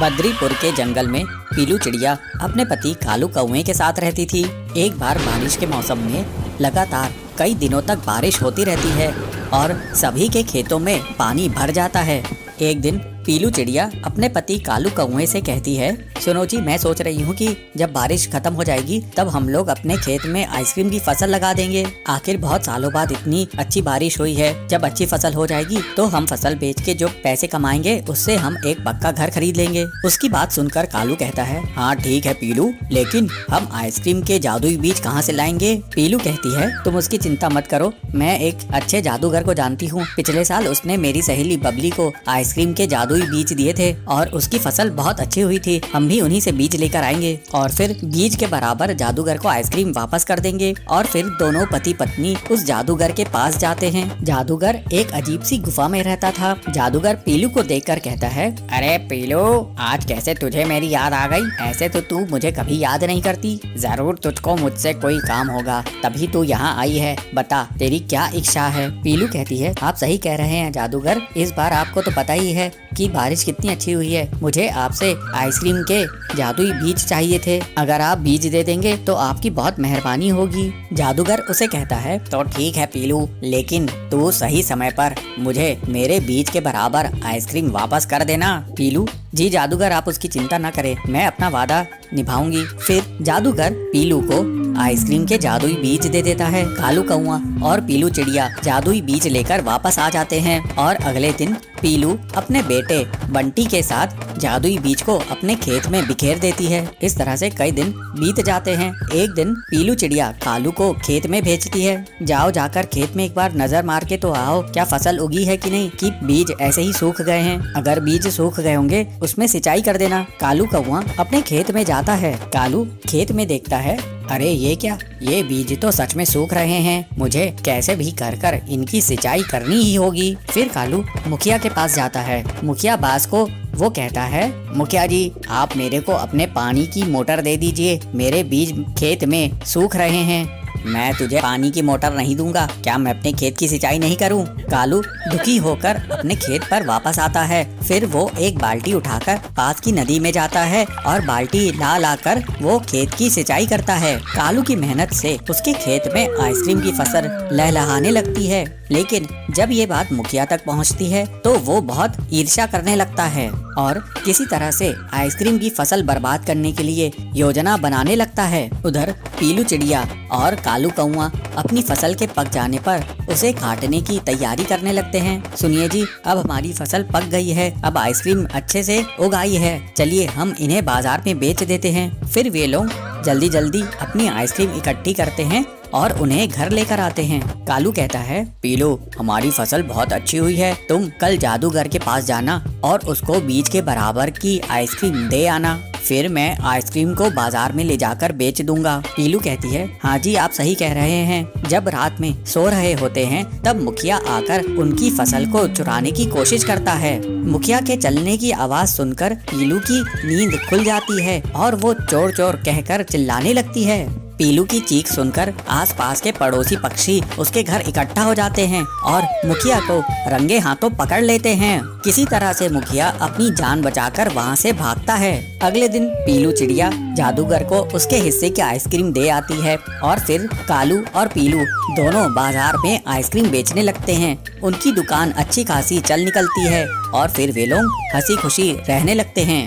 बद्रीपुर के जंगल में पीलू चिड़िया अपने पति कालू कौवे के साथ रहती थी। एक बार बारिश के मौसम में लगातार कई दिनों तक बारिश होती रहती है और सभी के खेतों में पानी भर जाता है। एक दिन पीलू चिड़िया अपने पति कालू कौवे से कहती है, सुनो जी, मैं सोच रही हूँ कि जब बारिश खत्म हो जाएगी तब हम लोग अपने खेत में आइसक्रीम की फसल लगा देंगे। आखिर बहुत सालों बाद इतनी अच्छी बारिश हुई है। जब अच्छी फसल हो जाएगी तो हम फसल बेच के जो पैसे कमाएंगे उससे हम एक पक्का घर खरीद लेंगे। उसकी बात सुनकर कालू कहता है, हाँ ठीक है पीलू, लेकिन हम आइसक्रीम के जादुई बीज कहाँ से लाएंगे? पीलू कहती है, तुम उसकी चिंता मत करो, मैं एक अच्छे जादूगर को जानती हूँ। पिछले साल उसने मेरी सहेली बबली को आइसक्रीम के जादुई बीज दिए थे और उसकी फसल बहुत अच्छी हुई थी। हम भी उन्हीं से बीज लेकर आएंगे और फिर बीज के बराबर जादूगर को आइसक्रीम वापस कर देंगे। और फिर दोनों पति पत्नी उस जादूगर के पास जाते हैं। जादूगर एक अजीब सी गुफा में रहता था। जादूगर पीलू को देखकर कहता है, अरे पीलू, आज कैसे तुझे मेरी याद आ गई? ऐसे तो तू मुझे कभी याद नहीं करती। जरूर तुझको मुझसे कोई काम होगा, तभी तू यहाँ आई है। बता, तेरी क्या इच्छा है? पीलू कहती है, आप सही कह रहे हैं जादूगर, इस बार आपको तो पता ही है कि बारिश कितनी अच्छी हुई है। मुझे आपसे आइसक्रीम के जादुई बीज चाहिए थे। अगर आप बीज दे देंगे तो आपकी बहुत मेहरबानी होगी। जादूगर उसे कहता है, तो ठीक है पीलू, लेकिन तू सही समय पर मुझे मेरे बीज के बराबर आइसक्रीम वापस कर देना। पीलू, जी जादूगर, आप उसकी चिंता न करें, मैं अपना वादा निभाऊंगी। फिर जादूगर पीलू को आइसक्रीम के जादुई बीज दे देता है। कालू कौवा और पीलू चिड़िया जादुई बीज लेकर वापस आ जाते हैं और अगले दिन पीलू अपने बेटे बंटी के साथ जादुई बीज को अपने खेत में बिखेर देती है। इस तरह से कई दिन बीत जाते हैं। एक दिन पीलू चिड़िया कालू को खेत में भेजती है, जाओ जाकर खेत में एक बार नजर मार के तो आओ, क्या फसल उगी है कि नहीं, कि बीज ऐसे ही सूख गए हैं। अगर बीज सूख गए होंगे उसमें सिंचाई कर देना। कालू कौवा अपने खेत में जाता है। कालू खेत में देखता है, अरे ये क्या, ये बीज तो सच में सूख रहे हैं, मुझे कैसे भी कर कर इनकी सिंचाई करनी ही होगी। फिर कालू मुखिया के पास जाता है। मुखिया बास को वो कहता है, मुखिया जी, आप मेरे को अपने पानी की मोटर दे दीजिए, मेरे बीज खेत में सूख रहे हैं। मैं तुझे पानी की मोटर नहीं दूंगा, क्या मैं अपने खेत की सिंचाई नहीं करूं? कालू दुखी होकर अपने खेत पर वापस आता है। फिर वो एक बाल्टी उठाकर पास की नदी में जाता है और बाल्टी ला लाकर वो खेत की सिंचाई करता है। कालू की मेहनत से उसके खेत में आइसक्रीम की फसल लहलहाने लगती है। लेकिन जब ये बात मुखिया तक पहुंचती है तो वो बहुत ईर्ष्या करने लगता है और किसी तरह से आइसक्रीम की फसल बर्बाद करने के लिए योजना बनाने लगता है। उधर पीलू चिड़िया और कालू कौवा अपनी फसल के पक जाने पर उसे काटने की तैयारी करने लगते हैं। सुनिए जी, अब हमारी फसल पक गई है, अब आइसक्रीम अच्छे से उग आई है, चलिए हम इन्हें बाजार में बेच देते हैं। फिर वे लोग जल्दी जल्दी अपनी आइसक्रीम इकट्ठी करते हैं और उन्हें घर लेकर आते हैं। कालू कहता है, पीलू, हमारी फसल बहुत अच्छी हुई है, तुम कल जादूगर के पास जाना और उसको बीज के बराबर की आइसक्रीम दे आना, फिर मैं आइसक्रीम को बाजार में ले जाकर बेच दूंगा। पीलू कहती है, हाँ जी, आप सही कह रहे हैं। जब रात में सो रहे होते हैं तब मुखिया आकर उनकी फसल को चुराने की कोशिश करता है। मुखिया के चलने की आवाज सुनकर पीलू की नींद खुल जाती है और वो चोर चोर कहकर चिल्लाने लगती है। पीलू की चीख सुनकर आसपास के पड़ोसी पक्षी उसके घर इकट्ठा हो जाते हैं और मुखिया को रंगे हाथों पकड़ लेते हैं। किसी तरह से मुखिया अपनी जान बचाकर वहां से भागता है। अगले दिन पीलू चिड़िया जादूगर को उसके हिस्से की आइसक्रीम दे आती है और फिर कालू और पीलू दोनों बाजार में आइसक्रीम बेचने लगते हैं। उनकी दुकान अच्छी खासी चल निकलती है और फिर वे लोग हंसी खुशी रहने लगते हैं।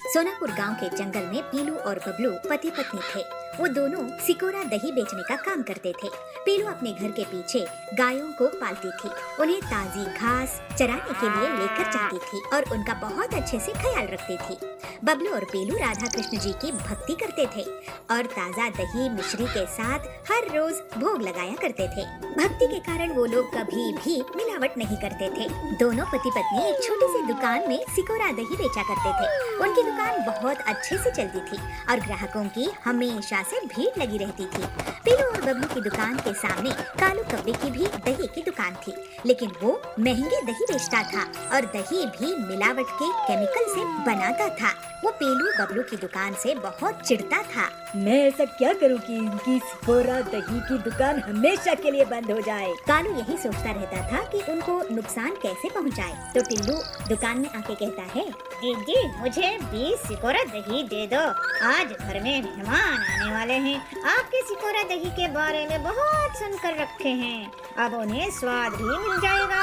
सोनापुर गांव के जंगल में पीलू और बबलू पति पत्नी थे। वो दोनों सिकोरा दही बेचने का काम करते थे। पीलू अपने घर के पीछे गायों को पालती थी, उन्हें ताजी घास चराने के लिए लेकर जाती थी और उनका बहुत अच्छे से ख्याल रखती थी। बबलू और पीलू राधा कृष्ण जी की भक्ति करते थे और ताजा दही मिश्री के साथ हर रोज भोग लगाया करते थे। भक्ति के कारण वो लोग कभी भी मिलावट नहीं करते थे। दोनों पति पत्नी एक छोटी सी दुकान में सिकोरा दही बेचा करते थे। उनकी दुकान बहुत अच्छे से चलती थी और ग्राहकों की हमेशा से भीड़ लगी रहती थी। पीलू और बबलू की दुकान के सामने कालू कौवे की भी दही की दुकान थी, लेकिन वो महंगे दही बेचता था और दही भी मिलावट के केमिकल से बनाता था। वो पीलू बबलू की दुकान से बहुत चिढ़ता था। मैं ऐसा क्या करूं कि इनकी सिकोरा दही की दुकान हमेशा के लिए बंद हो जाए। कालू यही सोचता रहता था कि उनको नुकसान कैसे पहुंचाए। तो टिल्लू दुकान में आके कहता है, दीदी मुझे 20 सिकोरा दही दे दो, आज घर में मेहमान आने वाले हैं। आपके सिकोरा दही के बारे में बहुत सुनकर रखे हैं, अब उन्हें स्वाद भी मिल जाएगा।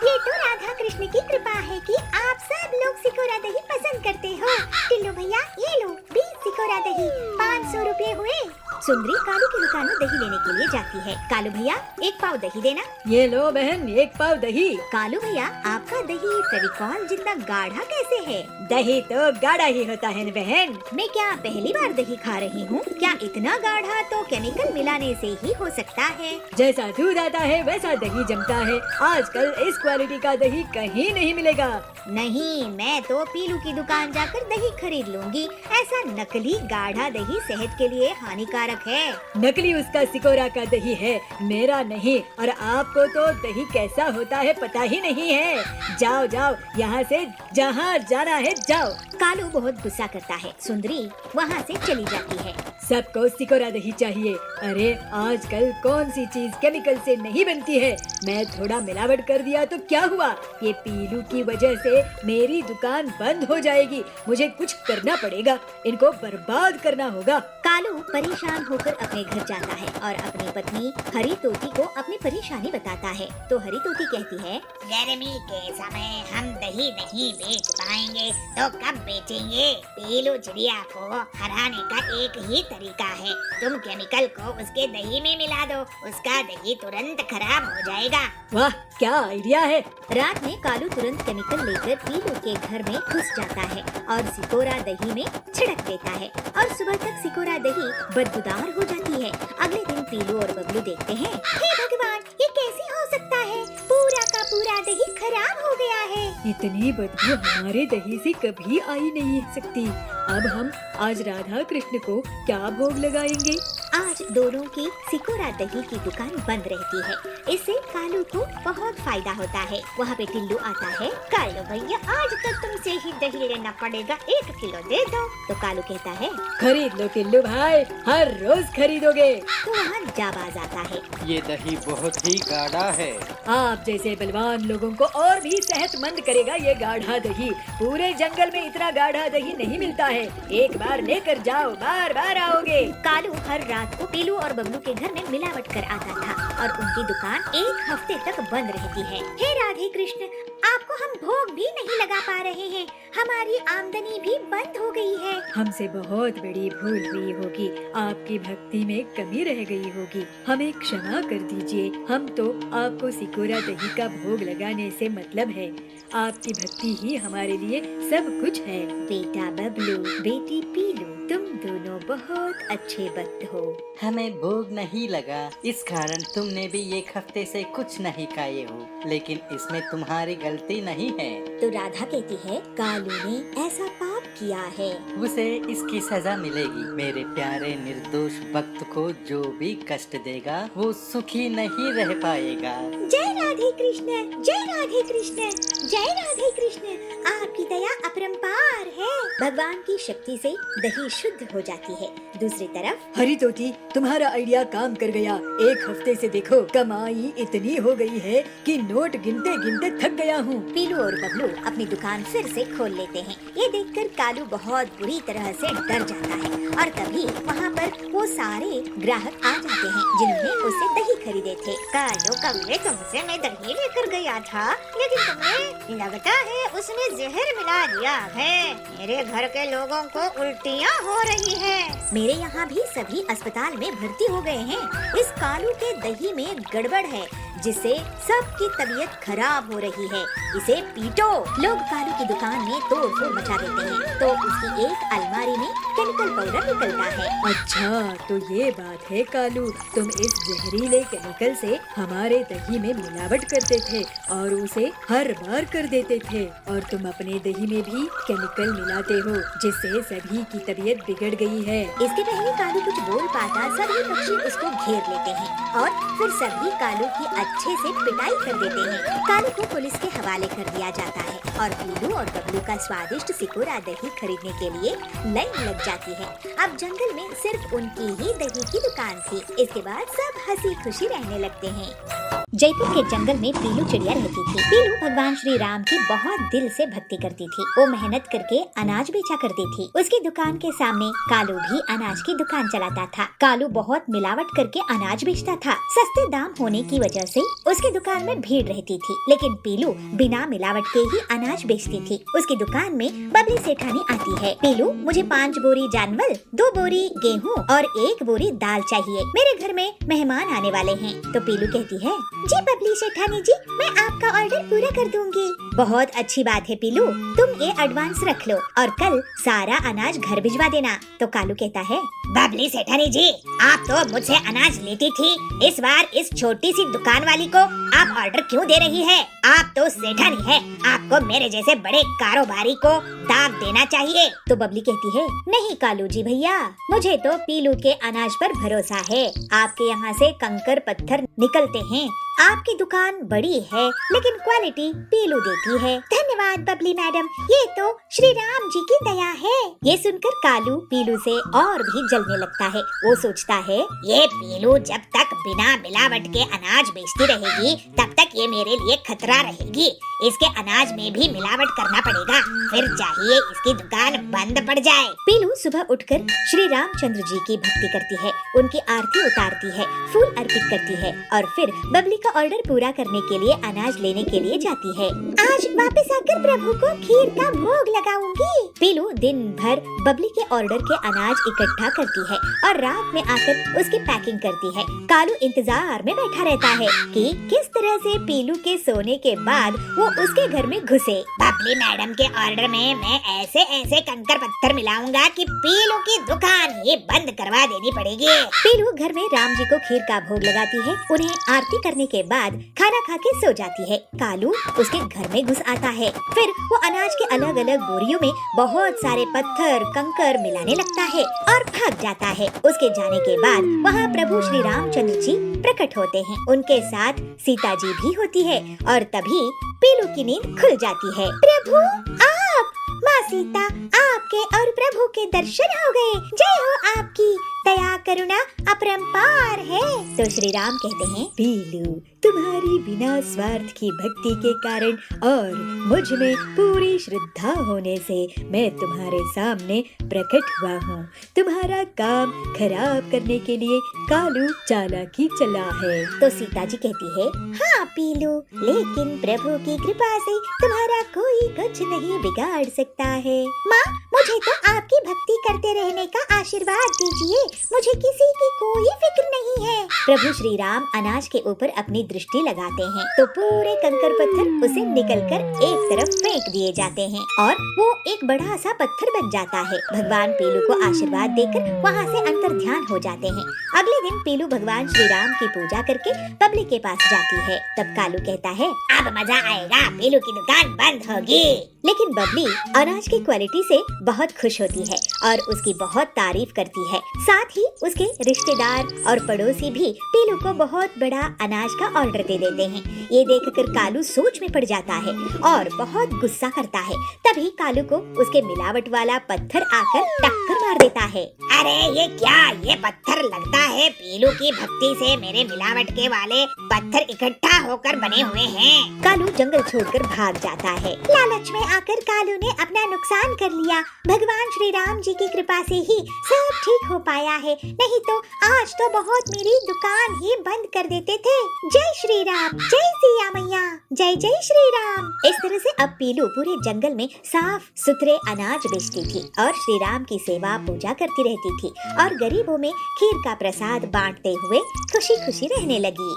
ये तो राधा कृष्ण की कृपा है कि आप सब लोग सिकोरा दही पसंद करते हो। टिल्लू भैया ये लो 20 सिकोरा दही, 500 रुपए हुए। सुंदरी कालू की दुकान में दही लेने के लिए जाती है। कालू भैया 1 पाव दही देना। ये लो बहन 1 पाव दही। कालू भैया आपका दही फेविकॉल जितना गाढ़ा कैसे है? दही तो गाढ़ा ही होता है न बहन। मैं क्या पहली बार दही खा रही हूँ? क्या इतना गाढ़ा तो केमिकल मिलाने से ही हो सकता है। जैसा दूध आता है वैसा दही जमता है। आजकल इस क्वालिटी का दही कहीं नहीं मिलेगा। नहीं, मैं तो पीलू की दुकान जाकर दही खरीद लूंगी। ऐसा नकली गाढ़ा दही सेहत के लिए हानिकारक है। नकली उसका सिकोरा का दही है, मेरा नहीं। और आपको तो दही कैसा होता है पता ही नहीं है। जाओ जाओ यहाँ से, जहाँ जाना है जाओ। कालू बहुत गुस्सा करता है। सुंदरी वहाँ से चली जाती है। सबको सिकोरा दही चाहिए। अरे आजकल कौन सी चीज केमिकल से नहीं बनती है। मैं थोड़ा मिलावट कर दिया तो क्या हुआ? ये पीलू की वजह से मेरी दुकान बंद हो जाएगी। मुझे कुछ करना पड़ेगा, इनको बर्बाद करना होगा। कालू परेशान होकर अपने घर जाता है और अपनी पत्नी हरी तोती को अपनी परेशानी बताता है। तो हरी तोती कहती है, गर्मी के समय हम दही नहीं बेच पाएंगे तो कब बेचेंगे? पीलू चिड़िया को हराने का एक ही तरीका है, तुम केमिकल को उसके दही में मिला दो, उसका दही तुरंत खराब हो जाएगा। वाह क्या आइडिया है। रात में कालू तुरंत केमिकल लेकर पीलू के घर में घुस जाता है और सिकोरा दही में छिड़क देता है और सुबह तक सिकोरा दही बदबूदार हो जाती है। अगले दिन पीलू और बबलू देखते हैं, हे भगवान ये कैसे हो सकता है? पूरा का पूरा दही खराब हो गया है। इतनी बदबू हमारे दही से कभी आई नहीं सकती। अब हम आज राधा कृष्ण को क्या भोग लगाएंगे? आज दोनों की सिकोरा दही की दुकान बंद रहती है। इससे कालू को बहुत फायदा होता है। वहाँ पे टिल्लू आता है, कालू भैया आज तो तुमसे ही दही लेना पड़ेगा, 1 किलो दे दो। तो कालू कहता है, खरीद लो टिल्लू भाई, हर रोज खरीदोगे। तो वहाँ जाबाज आता है। ये दही बहुत ही गाढ़ा है। आप जैसे बलवान लोगों को और भी सेहतमंद करेगा ये गाढ़ा दही। पूरे जंगल में इतना गाढ़ा दही नहीं मिलता है। एक बार लेकर जाओ, बार बार आओगे। कालू हर रात को पीलू और बबलू के घर में मिलावट कर आता था और उनकी दुकान 1 हफ्ते तक बंद रहती है। हे राधे कृष्ण, आपको हम भोग भी नहीं लगा पा रहे हैं, हमारी आमदनी भी बंद हो गई है। हमसे बहुत बड़ी भूल हुई होगी, आपकी भक्ति में कमी रह गई होगी, हमें क्षमा कर दीजिए। हम तो आपको सिकोरा दही का भोग लगाने से मतलब है। आपकी भक्ति ही हमारे लिए सब कुछ है। बेटा बबलू, बेटी पीलू, तुम दोनों बहुत अच्छे भक्त हो। हमें भोग नहीं लगा, इस कारण तुमने भी 1 हफ्ते से कुछ नहीं खाए हो, लेकिन इसमें तुम्हारी गलती नहीं है। तो राधा कहती है, कालू ने ऐसा पाप किया है, उसे इसकी सजा मिलेगी। मेरे प्यारे निर्दोष भक्त को जो भी कष्ट देगा वो सुखी नहीं रह पाएगा। जय राधे कृष्ण, जय राधे कृष्ण, जय राधे कृष्ण। आपकी दया अपरंपार है। भगवान की शक्ति से दही शुद्ध हो जाती है। दूसरी तरफ हरी तोती, तुम्हारा आइडिया काम कर गया। 1 हफ्ते से देखो कमाई इतनी हो गई है कि नोट गिनते गिनते थक गया हूँ। पीलू और बबलू अपनी दुकान फिर से खोल लेते हैं। ये देखकर कालू बहुत बुरी तरह से डर जाता है और तभी वहाँ पर वो सारे ग्राहक आ जाते हैं जिन्होंने उससे दही खरीदे थे। कालू कौवे, तुमसे मैं दही लेकर गया था, लेकिन तुमने लगता है उसमें जहर मिला दिया है। मेरे घर के लोगों को उल्टियाँ हो रही है। मेरे यहाँ भी सभी अस्पताल में भर्ती हो गए हैं। इस कालू के दही में गड़बड़ है। जिससे सबकी तबीयत खराब हो रही है। इसे पीटो। लोग कालू की दुकान में तोड़ फोड़ मचा देते हैं तो उसकी एक अलमारी में केमिकल पाउडर निकलता है। अच्छा तो ये बात है कालू, तुम इस जहरीले केमिकल से हमारे दही में मिलावट करते थे और उसे हर बार कर देते थे, और तुम अपने दही में भी केमिकल मिलाते हो जिससे सभी की तबीयत बिगड़ गई है। इसके पहले कालू कुछ बोल पाता सभी पक्षी उसको घेर लेते हैं और फिर सभी कालू की अच्छे से पिटाई कर देते हैं। कालू को पुलिस के हवाले कर दिया जाता है और पीलू और बबलू का स्वादिष्ट सिकोरा दही खरीदने के लिए लाइन लग जाती है। अब जंगल में सिर्फ उनकी ही दही की दुकान थी। इसके बाद सब हंसी खुशी रहने लगते हैं। जयपुर के जंगल में पीलू चिड़िया रहती थी। पीलू भगवान श्री राम की बहुत दिल से भक्ति करती थी। वो मेहनत करके अनाज बेचा करती थी। उसकी दुकान के सामने कालू भी अनाज की दुकान चलाता था। कालू बहुत मिलावट करके अनाज बेचता था। सस्ते दाम होने की वजह से उसकी दुकान में भीड़ रहती थी, लेकिन पीलू बिना मिलावट के ही अनाज बेचती थी। उसकी दुकान में बबली सेठानी आती है। पीलू, मुझे 5 बोरी जानवर, 2 बोरी गेहूँ और 1 बोरी दाल चाहिए। मेरे घर में मेहमान आने वाले हैं। तो पीलू कहती है, जी बबली सेठानी जी, मैं आपका ऑर्डर पूरा कर दूंगी। बहुत अच्छी बात है पीलू, तुम ये एडवांस रख लो और कल सारा अनाज घर भिजवा देना। तो कालू कहता है, बबली सेठानी जी, आप तो मुझसे अनाज लेती थी, इस बार इस छोटी सी दुकान वाली को आप ऑर्डर क्यों दे रही है? आप तो सेठानी है, आपको मेरे जैसे बड़े कारोबारी को दाब देना चाहिए। तो बबली कहती है, नहीं कालू जी भैया, मुझे तो पीलू के अनाज पर भरोसा है। आपके यहाँ से कंकर पत्थर निकलते हैं। आपकी दुकान बड़ी है लेकिन क्वालिटी पीलू देती है। धन्यवाद बबली मैडम, ये तो श्री राम जी की दया है। ये सुनकर कालू पीलू से और भी जलने लगता है। वो सोचता है, ये पीलू जब तक बिना मिलावट के अनाज बेचती रहेगी तब तक ये मेरे लिए खतरा रहेगी। इसके अनाज में भी मिलावट करना पड़ेगा, फिर चाहिए इसकी दुकान बंद पड़ जाए। पीलू सुबह उठकर श्री रामचंद्र जी की भक्ति करती है, उनकी आरती उतारती है, फूल अर्पित करती है और फिर बबली का ऑर्डर पूरा करने के लिए अनाज लेने के लिए जाती है। आज वापस आकर प्रभु को खीर का भोग लगाऊंगी। पीलू दिन भर बबली के ऑर्डर के अनाज इकट्ठा करती है और रात में आकर उसकी पैकिंग करती है। कालू इंतजार में बैठा रहता है कि किस तरह से पीलू के सोने के बाद वो उसके घर में घुसे। बबली मैडम के ऑर्डर में मैं ऐसे ऐसे कंकर पत्थर मिलाऊंगा कि पीलू की दुकान ही बंद करवा देनी पड़ेगी। पीलू घर में राम जी को खीर का भोग लगाती है। उन्हें आरती करने के बाद खाना खा के सो जाती है। कालू उसके घर में घुस आता है। फिर वो अनाज के अलग अलग बोरियों में बहुत सारे पत्थर कंकर मिलाने लगता है और भाग जाता है। उसके जाने के बाद वहाँ प्रभु श्री रामचंद्र जी प्रकट होते हैं। उनके साथ सीता जी भी होती है और तभी पीलू की नींद खुल जाती है। प्रभु आप, माँ सीता, आपके और प्रभु के दर्शन हो गए। जय हो आपकी, दया करुणा अपरंपार है। तो श्री राम कहते हैं, पीलू, तुम्हारी बिना स्वार्थ की भक्ति के कारण और मुझ में पूरी श्रद्धा होने से मैं तुम्हारे सामने प्रकट हुआ हूँ। तुम्हारा काम खराब करने के लिए कालू चालाकी चला है। तो सीता जी कहती है, हाँ पीलू, लेकिन प्रभु की कृपा से तुम्हारा कोई कुछ नहीं बिगाड़ सकता है। माँ, मुझे तो आपकी भक्ति करते रहने का आशीर्वाद दीजिए, मुझे किसी की कोई फिक्र नहीं है। प्रभु श्री राम अनाज के ऊपर अपनी दृष्टि लगाते हैं तो पूरे कंकर पत्थर उसे निकलकर एक तरफ फेंक दिए जाते हैं और वो एक बड़ा सा पत्थर बन जाता है। भगवान पीलू को आशीर्वाद देकर वहाँ से अंतर ध्यान हो जाते हैं। अगले दिन पीलू भगवान श्री राम की पूजा करके बबली के पास जाती है। तब कालू कहता है, अब मजा आएगा, पीलू की दुकान बंद होगी। लेकिन बबली अनाज की क्वालिटी से बहुत खुश होती है और उसकी बहुत तारीफ करती है। साथ ही उसके रिश्तेदार और पड़ोसी भी पीलू को बहुत बड़ा अनाज का ऑर्डर दे देते हैं। ये देखकर कालू सोच में पड़ जाता है और बहुत गुस्सा करता है। तभी कालू को उसके मिलावट वाला पत्थर आकर टक्कर मार देता है। अरे ये क्या, ये पत्थर लगता है पीलू की भक्ति से मेरे मिलावट के वाले पत्थर इकट्ठा होकर बने हुए हैं। कालू जंगल छोड़कर भाग जाता है। लालच में आकर कालू ने अपना नुकसान कर लिया। भगवान श्री राम जी की कृपा से ही सब ठीक हो पाया है, नहीं तो आज तो बहुत मेरी दुकान ही बंद कर देते थे। जय श्री राम, जय सिया मैया, जय जय श्री राम। इस तरह से अब पीलू पूरे जंगल में साफ सुथरे अनाज बेचती थी और श्री राम की सेवा पूजा करती रहती थी और गरीबों में खीर का प्रसाद बांटते हुए खुशी खुशी रहने लगी।